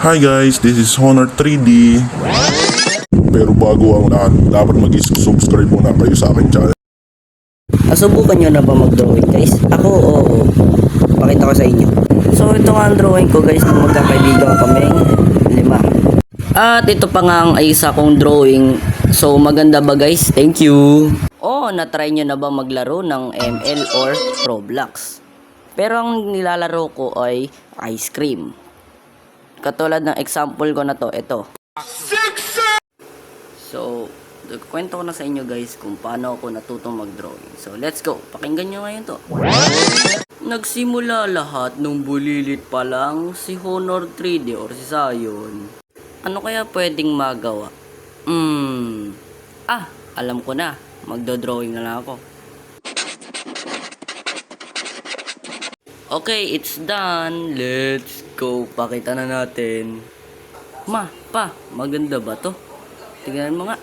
Hi guys, this is Honor 3D. Pero bago ang lahat, dapat mag-subscribe muna kayo sa akin channel. Nasubukan nyo na ba mag-drawing guys? Ako, oo. Pakita ko sa inyo. So ito nga ang drawing ko guys kung magkakaibigan kaming 5. At ito pa nga ang isa kong drawing. So maganda ba guys? Thank you. Na-try nyo na ba maglaro ng ML or Roblox? Pero ang nilalaro ko ay ice cream. Katulad ng example ko na to, ito. So, kwento ko na sa inyo guys kung paano ako natutong mag-drawing. So, let's go. Pakinggan nyo ngayon to. Nagsimula lahat nung bulilit pa lang si Honor 3D or si Zion. Ano kaya pwedeng magawa? Alam ko na. Magdo-drawing na lang ako. Okay, it's done. Let's go. Pakita na natin. Pa, maganda ba to? Tingnan mo nga.